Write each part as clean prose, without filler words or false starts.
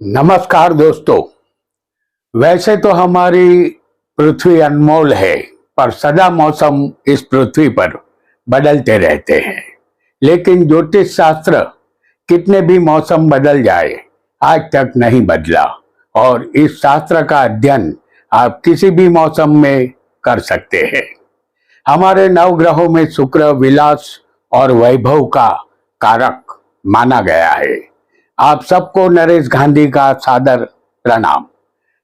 नमस्कार दोस्तों। वैसे तो हमारी पृथ्वी अनमोल है, पर सदा मौसम इस पृथ्वी पर बदलते रहते हैं। लेकिन ज्योतिष शास्त्र कितने भी मौसम बदल जाए, आज तक नहीं बदला। और इस शास्त्र का अध्ययन आप किसी भी मौसम में कर सकते हैं। हमारे नवग्रहों में शुक्र विलास और वैभव का कारक माना गया है। आप सबको नरेश गांधी का सादर प्रणाम।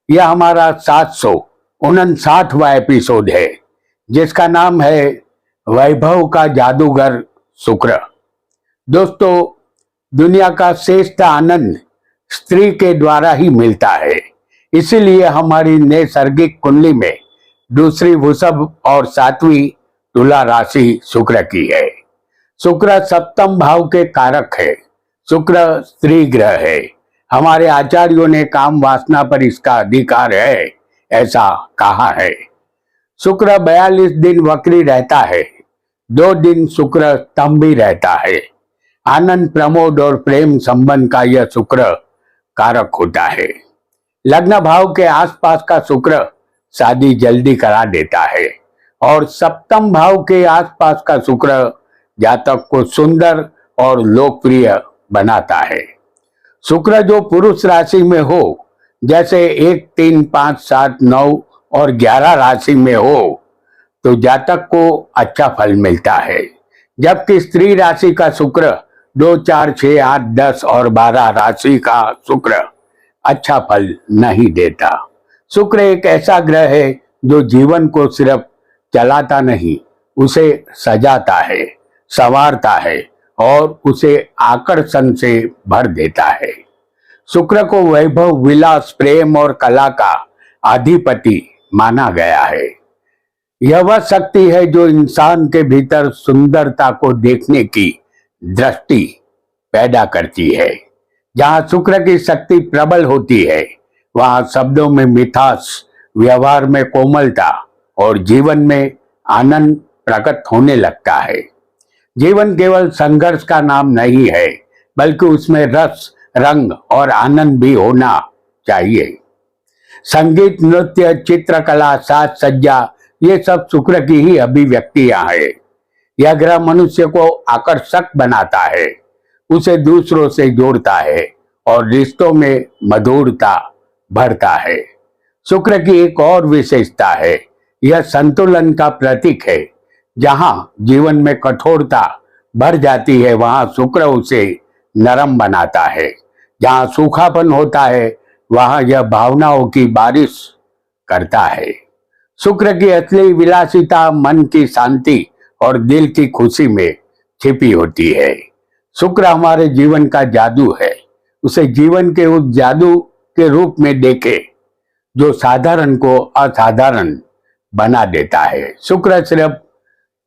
यह हमारा 759वां एपिसोड है, जिसका नाम है वैभव का जादूगर शुक्र। दोस्तों, दुनिया का श्रेष्ठ आनंद स्त्री के द्वारा ही मिलता है। इसीलिए हमारी नैसर्गिक कुंडली में दूसरी वृषभ और 7वीं तुला राशि शुक्र की है। शुक्र सप्तम भाव के कारक है। शुक्र स्त्री ग्रह है। हमारे आचार्यों ने काम वासना पर इसका अधिकार है ऐसा कहा है। शुक्र 42 दिन वक्री रहता है। 2 दिन शुक्र स्तंभी रहता है। आनंद, प्रमोद और प्रेम संबंध का यह शुक्र कारक होता है। लग्न भाव के आसपास का शुक्र शादी जल्दी करा देता है और सप्तम भाव के आसपास का शुक्र जातक को सुंदर और लोकप्रिय बनाता है। शुक्र जो पुरुष राशि में हो, जैसे 1, 3, 5, 7, 9 और 11 राशि में हो, तो जातक को अच्छा फल मिलता है। जबकि स्त्री राशि का शुक्र 2, 4, 6, 8, 10 और 12 राशि का शुक्र अच्छा फल नहीं देता। शुक्र एक ऐसा ग्रह है जो जीवन को सिर्फ चलाता नहीं, उसे सजाता है, संवारता है और उसे आकर्षण से भर देता है। शुक्र को वैभव, विलास, प्रेम और कला का अधिपति माना गया है। यह वह शक्ति है जो इंसान के भीतर सुंदरता को देखने की दृष्टि पैदा करती है। जहां शुक्र की शक्ति प्रबल होती है, वहां शब्दों में मिठास, व्यवहार में कोमलता और जीवन में आनंद प्रकट होने लगता है। जीवन केवल संघर्ष का नाम नहीं है, बल्कि उसमें रस, रंग और आनंद भी होना चाहिए। संगीत, नृत्य, चित्रकला, साज सज्जा, ये सब शुक्र की ही अभिव्यक्तियां हैं। यह ग्रह मनुष्य को आकर्षक बनाता है, उसे दूसरों से जोड़ता है और रिश्तों में मधुरता भरता है। शुक्र की एक और विशेषता है, यह संतुलन का प्रतीक है। जहां जीवन में कठोरता भर जाती है, वहां शुक्र उसे नरम बनाता है। जहां सूखापन होता है, वहां यह भावनाओं की बारिश करता है। शुक्र की असली विलासिता मन की शांति और दिल की खुशी में छिपी होती है। शुक्र हमारे जीवन का जादू है। उसे जीवन के उस जादू के रूप में देखे जो साधारण को असाधारण बना देता है। शुक्र सिर्फ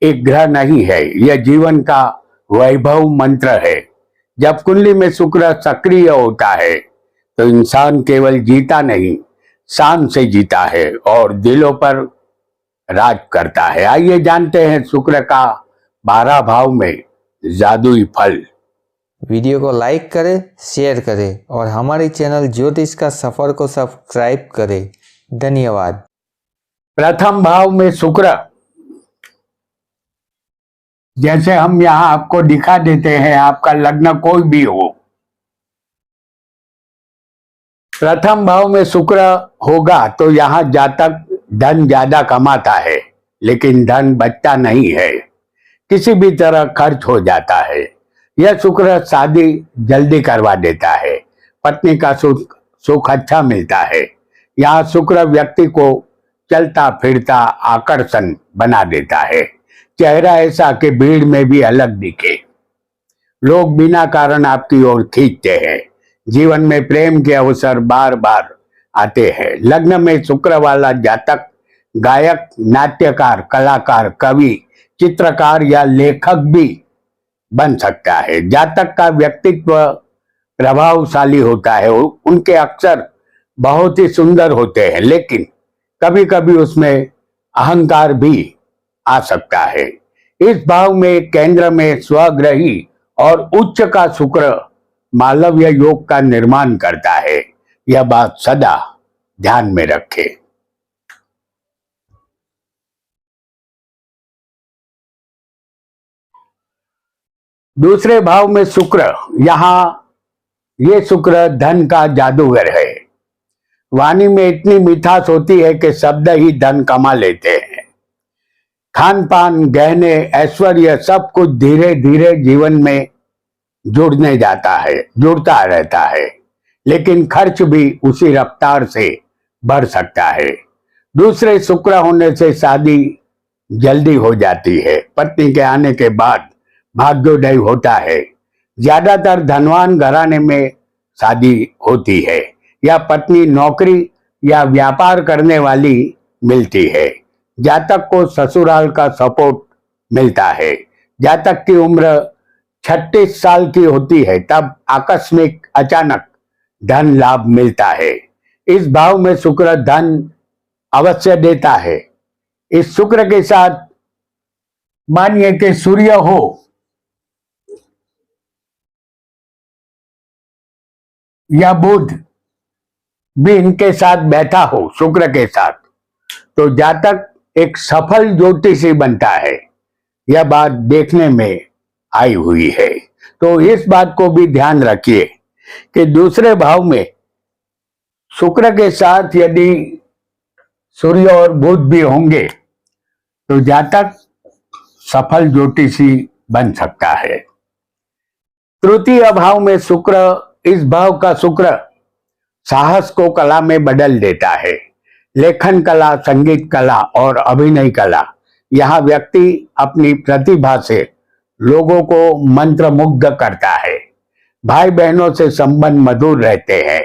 एक ग्रह नहीं है, यह जीवन का वैभव मंत्र है। जब कुंडली में शुक्र सक्रिय होता है, तो इंसान केवल जीता नहीं, शान से जीता है और दिलों पर राज करता है। आइए जानते हैं शुक्र का 12 भाव में जादुई फल। वीडियो को लाइक करें, शेयर करें और हमारे चैनल ज्योतिष का सफर को सब्सक्राइब करें। धन्यवाद। प्रथम भाव में शुक्र, जैसे हम यहाँ आपको दिखा देते हैं, आपका लग्न कोई भी हो, प्रथम भाव में शुक्र होगा तो यहाँ जातक धन ज्यादा कमाता है, लेकिन धन बचता नहीं है, किसी भी तरह खर्च हो जाता है। यह शुक्र शादी जल्दी करवा देता है, पत्नी का सुख अच्छा मिलता है। यहाँ शुक्र व्यक्ति को चलता फिरता आकर्षण बना देता है। चेहरा ऐसा कि भीड़ में भी अलग दिखे। लोग बिना कारण आपकी ओर खींचते हैं। जीवन में प्रेम के अवसर बार बार आते हैं। लग्न में शुक्र वाला जातक गायक, नाट्यकार, कलाकार, कवि, चित्रकार या लेखक भी बन सकता है। जातक का व्यक्तित्व प्रभावशाली होता है। उनके अक्षर बहुत ही सुंदर होते हैं, लेकिन कभी कभी उसमें अहंकार भी आ सकता है। इस भाव में केंद्र में स्वग्रही और उच्च का शुक्र मालव्य योग का निर्माण करता है। यह बात सदा ध्यान में रखें। दूसरे भाव में शुक्र, यहाँ ये शुक्र धन का जादूगर है। वाणी में इतनी मिठास होती है कि शब्द ही धन कमा लेते हैं। खान पान, गहने, ऐश्वर्य सब कुछ धीरे धीरे जीवन में जुड़ता रहता है, लेकिन खर्च भी उसी रफ्तार से बढ़ सकता है। दूसरे शुक्र होने से शादी जल्दी हो जाती है। पत्नी के आने के बाद भाग्योदय होता है। ज्यादातर धनवान घराने में शादी होती है या पत्नी नौकरी या व्यापार करने वाली मिलती है। जातक को ससुराल का सपोर्ट मिलता है। जातक की उम्र 36 साल की होती है तब आकस्मिक अचानक धन लाभ मिलता है। इस भाव में शुक्र धन अवश्य देता है। इस शुक्र के साथ मानिए कि सूर्य हो या बुध भी इनके साथ बैठा हो, शुक्र के साथ, तो जातक एक सफल ज्योतिषी बनता है। यह बात देखने में आई हुई है। तो इस बात को भी ध्यान रखिए कि दूसरे भाव में शुक्र के साथ यदि सूर्य और बुध भी होंगे तो जातक सफल ज्योतिषी बन सकता है। तृतीय भाव में शुक्र, इस भाव का शुक्र साहस को कला में बदल देता है। लेखन कला, संगीत कला और अभिनय कला, यहाँ व्यक्ति अपनी प्रतिभा से लोगों को मंत्रमुग्ध करता है। भाई बहनों से संबंध मधुर रहते हैं।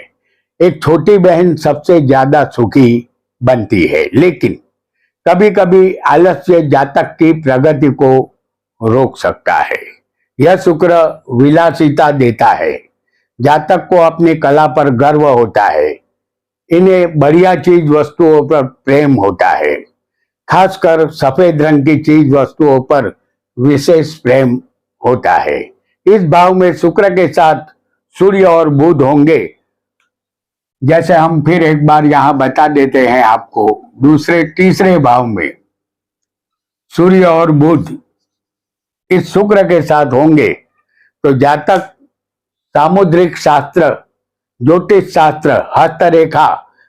एक छोटी बहन सबसे ज्यादा सुखी बनती है, लेकिन कभी कभी आलस्य जातक की प्रगति को रोक सकता है। यह शुक्र विलासिता देता है। जातक को अपनी कला पर गर्व होता है। इन्हें बढ़िया चीज वस्तुओं पर प्रेम होता है। खासकर सफेद रंग की चीज वस्तुओं पर विशेष प्रेम होता है। इस भाव में शुक्र के साथ सूर्य और बुध होंगे। जैसे हम फिर एक बार यहां बता देते हैं आपको, दूसरे तीसरे भाव में सूर्य और बुध इस शुक्र के साथ होंगे तो जातक सामुद्रिक शास्त्र, ज्योतिष शास्त्र, हस्तरेखा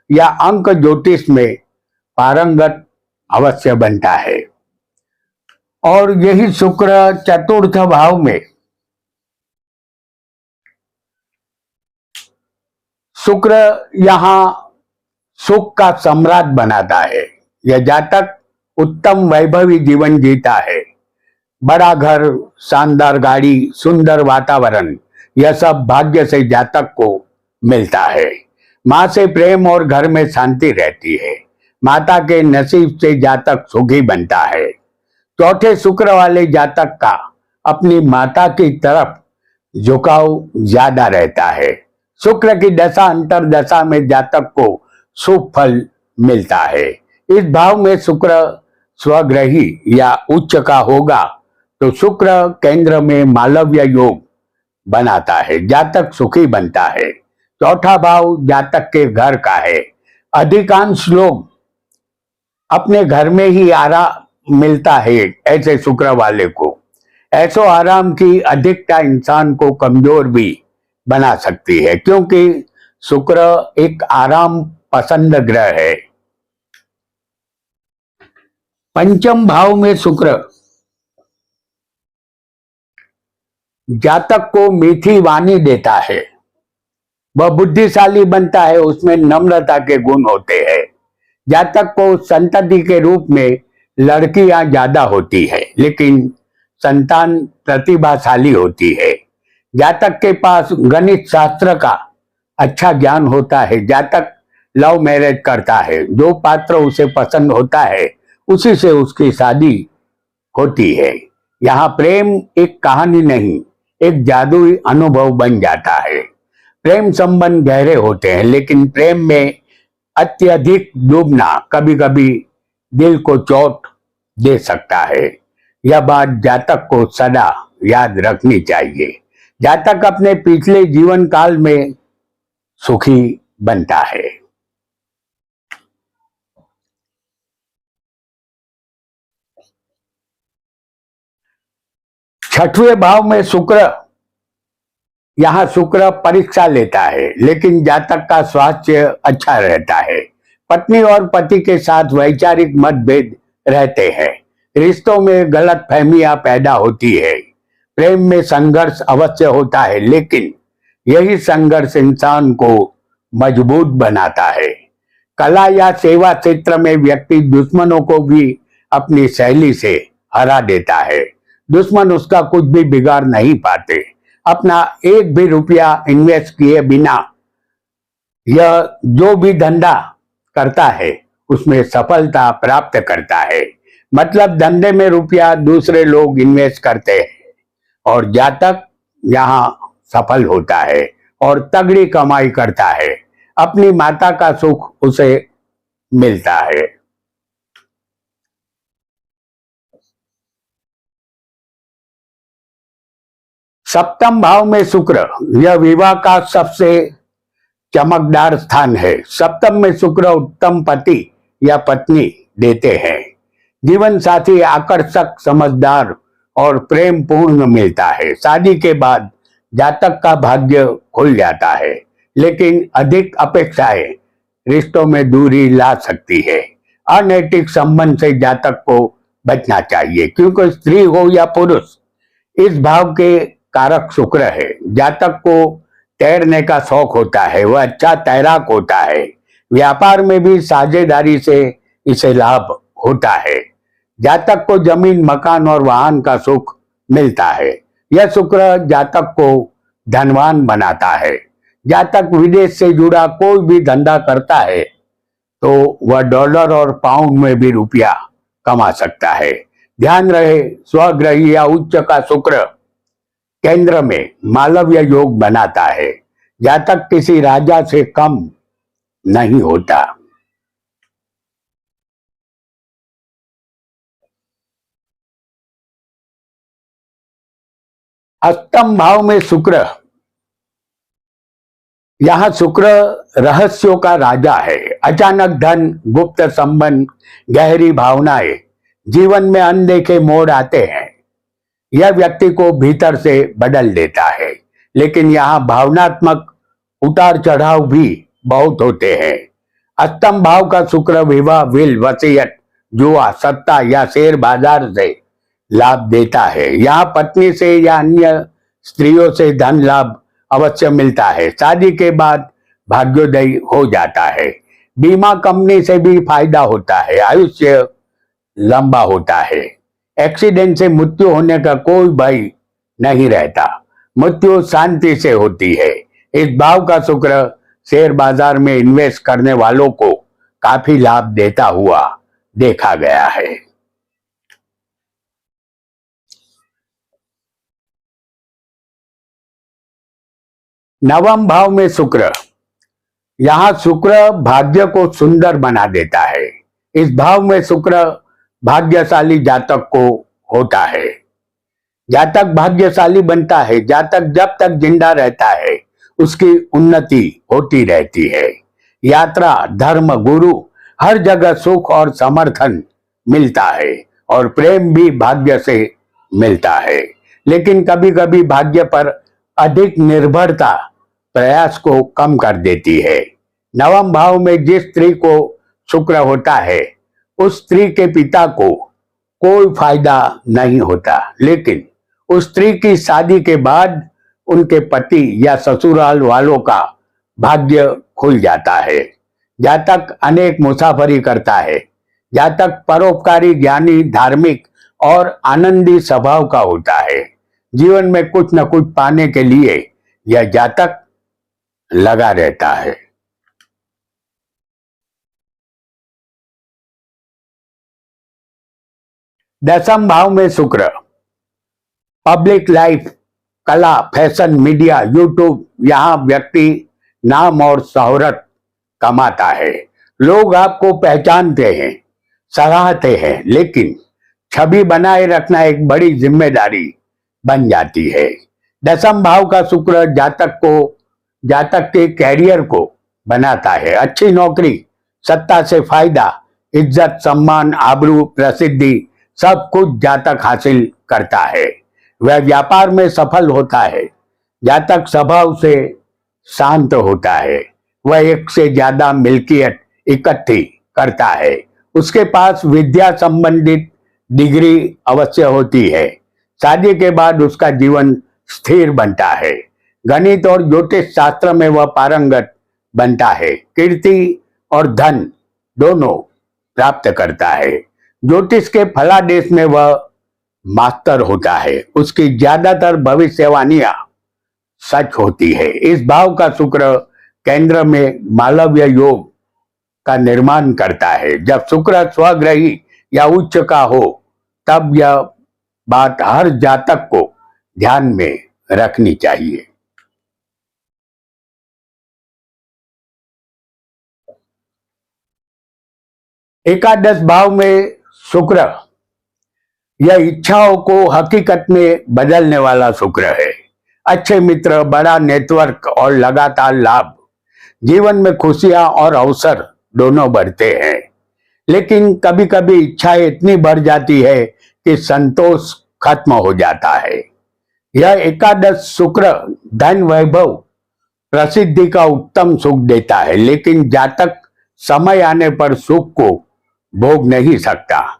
या अंक ज्योतिष में पारंगत अवश्य बनता है। और यही शुक्र चतुर्थ भाव में, शुक्र यहां सुख का सम्राट बनाता है। यह जातक उत्तम वैभवी जीवन जीता है। बड़ा घर, शानदार गाड़ी, सुंदर वातावरण, यह सब भाग्य से जातक को मिलता है। मां से प्रेम और घर में शांति रहती है। माता के नसीब से जातक सुखी बनता है। चौथे शुक्र वाले जातक का अपनी माता की तरफ झुकाव ज्यादा रहता है। शुक्र की दशा अंतरदशा में जातक को शुभ फल मिलता है। इस भाव में शुक्र स्वग्रही या उच्च का होगा तो शुक्र केंद्र में मालव्य योग बनाता है। जातक सुखी बनता है। चौथा भाव जातक के घर का है। अधिकांश लोग अपने घर में ही आराम मिलता है ऐसे शुक्र वाले को। ऐसो आराम की अधिकता इंसान को कमजोर भी बना सकती है, क्योंकि शुक्र एक आराम पसंद ग्रह है। पंचम भाव में शुक्र जातक को मीठी वाणी देता है। वह बुद्धिशाली बनता है, उसमें नम्रता के गुण होते हैं। जातक को संतति के रूप में लड़कियां ज्यादा होती है, लेकिन संतान प्रतिभाशाली होती है। जातक के पास गणित शास्त्र का अच्छा ज्ञान होता है। जातक लव मैरिज करता है। जो पात्र उसे पसंद होता है उसी से उसकी शादी होती है। यहाँ प्रेम एक कहानी नहीं, एक जादुई अनुभव बन जाता है। प्रेम संबंध गहरे होते हैं, लेकिन प्रेम में अत्यधिक डूबना कभी कभी दिल को चोट दे सकता है। यह बात जातक को सदा याद रखनी चाहिए। जातक अपने पिछले जीवन काल में सुखी बनता है। छठवें भाव में शुक्र, यहाँ शुक्र परीक्षा लेता है, लेकिन जातक का स्वास्थ्य अच्छा रहता है। पत्नी और पति के साथ वैचारिक मतभेद रहते हैं। रिश्तों में गलत फहमियां पैदा होती है। प्रेम में संघर्ष अवश्य होता है, लेकिन यही संघर्ष इंसान को मजबूत बनाता है। कला या सेवा क्षेत्र में व्यक्ति दुश्मनों को भी अपनी शैली से हरा देता है। दुश्मन उसका कुछ भी बिगाड़ नहीं पाते। अपना एक भी रुपया इन्वेस्ट किए बिना यह जो भी धंधा करता है उसमें सफलता प्राप्त करता है। मतलब धंधे में रुपया दूसरे लोग इन्वेस्ट करते हैं और जातक यहाँ सफल होता है और तगड़ी कमाई करता है। अपनी माता का सुख उसे मिलता है। सप्तम भाव में शुक्र, यह विवाह का सबसे चमकदार स्थान है। सप्तम में शुक्र उत्तम पति या पत्नी देते हैं। जीवन साथी आकर्षक, समझदार और प्रेम पूर्ण मिलता है। शादी के बाद जातक का भाग्य खुल जाता है, लेकिन अधिक अपेक्षाएं रिश्तों में दूरी ला सकती है। अनैतिक संबंध से जातक को बचना चाहिए, क्योंकि स्त्री हो या पुरुष इस भाव के कारक शुक्र है। जातक को तैरने का शौक होता है, वह अच्छा तैराक होता है। व्यापार में भी साझेदारी से इसे लाभ होता है। जातक को जमीन, मकान और वाहन का सुख मिलता है। यह शुक्र जातक को धनवान बनाता है। जातक विदेश से जुड़ा कोई भी धंधा करता है तो वह डॉलर और पाउंड में भी रुपया कमा सकता है। ध्यान रहे, स्वग्रही या उच्च का शुक्र केंद्र में मालव्य योग बनाता है। जातक किसी राजा से कम नहीं होता। अष्टम भाव में शुक्र, यहाँ शुक्र रहस्यों का राजा है। अचानक धन, गुप्त संबंध, गहरी भावनाएं, जीवन में अनदेखे मोड़ आते हैं। यह व्यक्ति को भीतर से बदल देता है, लेकिन यहाँ भावनात्मक उतार चढ़ाव भी बहुत होते हैं। अष्टम भाव का शुक्र विवाह, विल, वसीयत, जुआ, सत्ता या शेयर बाजार से लाभ देता है। यहाँ पत्नी से या अन्य स्त्रियों से धन लाभ अवश्य मिलता है। शादी के बाद भाग्योदय हो जाता है। बीमा कंपनी से भी फायदा होता है। आयुष्य लंबा होता है। एक्सीडेंट से मृत्यु होने का कोई भय नहीं रहता। मृत्यु शांति से होती है। इस भाव का शुक्र शेयर बाजार में इन्वेस्ट करने वालों को काफी लाभ देता हुआ देखा गया है। नवम भाव में शुक्र, यहाँ शुक्र भाग्य को सुंदर बना देता है। इस भाव में शुक्र भाग्यशाली जातक को होता है। जातक भाग्यशाली बनता है। जातक जब तक जिंदा रहता है उसकी उन्नति होती रहती है। यात्रा, धर्म, गुरु, हर जगह सुख और समर्थन मिलता है और प्रेम भी भाग्य से मिलता है। लेकिन कभी कभी भाग्य पर अधिक निर्भरता प्रयास को कम कर देती है। नवम भाव में जिस स्त्री को शुक्र होता है उस स्त्री के पिता को कोई फायदा नहीं होता, लेकिन उस स्त्री की शादी के बाद उनके पति या ससुराल वालों का भाग्य खुल जाता है। जातक अनेक मुसाफरी करता है। जातक परोपकारी, ज्ञानी, धार्मिक और आनंदी स्वभाव का होता है। जीवन में कुछ न कुछ पाने के लिए यह जातक लगा रहता है। दसम भाव में शुक्र, पब्लिक लाइफ, कला, फैशन, मीडिया, यूट्यूब, यहाँ व्यक्ति नाम और शोहरत कमाता है। लोग आपको पहचानते हैं, सराहते हैं, लेकिन छवि बनाए रखना एक बड़ी जिम्मेदारी बन जाती है। दसम भाव का शुक्र जातक के कैरियर को बनाता है। अच्छी नौकरी, सत्ता से फायदा, इज्जत, सम्मान, आबरू, प्रसिद्धि सब कुछ जातक हासिल करता है। वह व्यापार में सफल होता है। जातक स्वभाव से शांत होता है। वह एक से ज्यादा मिल्कियत इकट्ठी करता है। उसके पास विद्या संबंधित डिग्री अवश्य होती है। शादी के बाद उसका जीवन स्थिर बनता है। गणित और ज्योतिष शास्त्र में वह पारंगत बनता है। कीर्ति और धन दोनों प्राप्त करता है। ज्योतिष के फलादेश में वह मास्टर होता है। उसकी ज्यादातर भविष्यवाणियां सच होती है। इस भाव का शुक्र केंद्र में मालव्य योग का निर्माण करता है। जब शुक्र स्वग्रही या उच्च का हो तब यह बात हर जातक को ध्यान में रखनी चाहिए। एकादश भाव में शुक्र यह इच्छाओं को हकीकत में बदलने वाला शुक्र है। अच्छे मित्र, बड़ा नेटवर्क और लगातार लाभ, जीवन में खुशियां और अवसर दोनों बढ़ते हैं। लेकिन कभी कभी इच्छाएं इतनी बढ़ जाती है कि संतोष खत्म हो जाता है। यह एकादश शुक्र धन, वैभव, प्रसिद्धि का उत्तम सुख देता है, लेकिन जातक समय आने पर सुख को भोग नहीं सकता।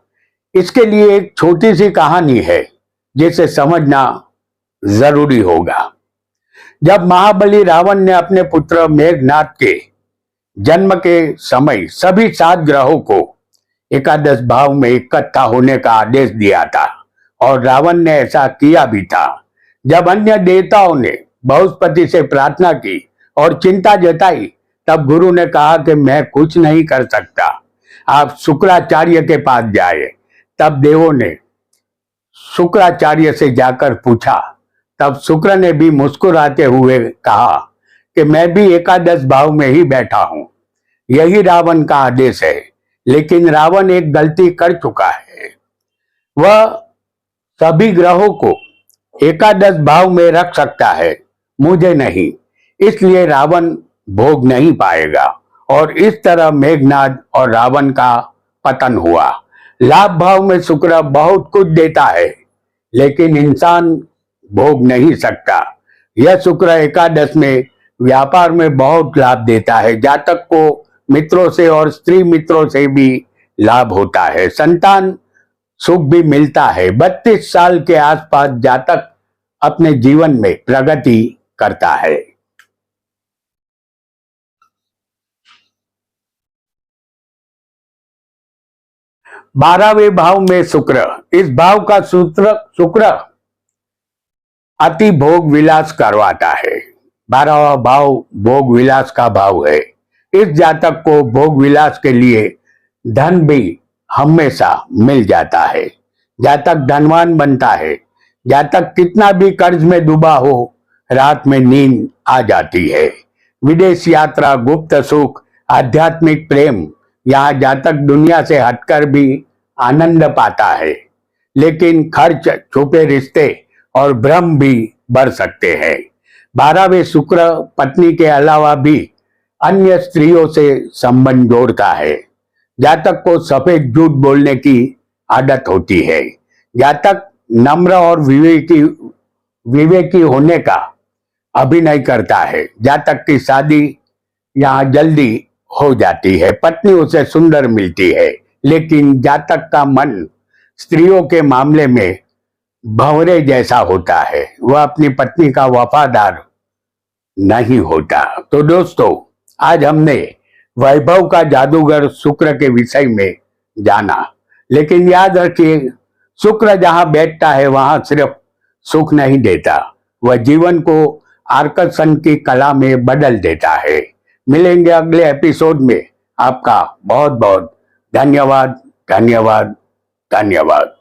इसके लिए एक छोटी सी कहानी है जिसे समझना जरूरी होगा। जब महाबली रावण ने अपने पुत्र मेघनाद के जन्म के समय सभी 7 ग्रहों को एकादश भाव में इकट्ठा होने का आदेश दिया था और रावण ने ऐसा किया भी था। जब अन्य देवताओं ने बृहस्पति से प्रार्थना की और चिंता जताई, तब गुरु ने कहा कि मैं कुछ नहीं कर सकता, आप शुक्राचार्य के पास जाए। तब देवों ने शुक्राचार्य से जाकर पूछा। तब शुक्र ने भी मुस्कुराते हुए कहा कि मैं भी एकादश भाव में ही बैठा हूं, यही रावण का आदेश है। लेकिन रावण एक गलती कर चुका है। वह सभी ग्रहों को एकादश भाव में रख सकता है, मुझे नहीं। इसलिए रावण भोग नहीं पाएगा और इस तरह मेघनाद और रावण का पतन हुआ। लाभ भाव में शुक्र बहुत कुछ देता है, लेकिन इंसान भोग नहीं सकता। यह शुक्र एकादश में व्यापार में बहुत लाभ देता है। जातक को मित्रों से और स्त्री मित्रों से भी लाभ होता है। संतान सुख भी मिलता है। 32 साल के आसपास जातक अपने जीवन में प्रगति करता है। 12वें भाव में शुक्र, इस भाव का शुक्र अति भोग विलास करवाता है। 12वां भाव भोग विलास का भाव है। इस जातक को भोग विलास के लिए धन भी हमेशा मिल जाता है। जातक धनवान बनता है। जातक कितना भी कर्ज में डूबा हो, रात में नींद आ जाती है। विदेश यात्रा, गुप्त सुख, आध्यात्मिक प्रेम, यहाँ जातक दुनिया से हटकर भी आनंद पाता है। लेकिन खर्च, छुपे रिश्ते और भ्रम भी बढ़ सकते हैं। 12वें शुक्र पत्नी के अलावा भी अन्य स्त्रियों से संबंध जोड़ता है। जातक को सफेद झूठ बोलने की आदत होती है। जातक नम्र और विवेकी होने का अभिनय करता है। जातक की शादी यहाँ जल्दी हो जाती है। पत्नी उसे सुंदर मिलती है, लेकिन जातक का मन स्त्रियों के मामले में भंवरे जैसा होता है। वह अपनी पत्नी का वफादार नहीं होता। तो दोस्तों, आज हमने वैभव का जादूगर शुक्र के विषय में जाना। लेकिन याद रखिए, शुक्र जहां बैठता है वहां सिर्फ सुख नहीं देता, वह जीवन को आकर्षण की कला में बदल देता है। मिलेंगे अगले एपिसोड में। आपका बहुत बहुत धन्यवाद, धन्यवाद, धन्यवाद।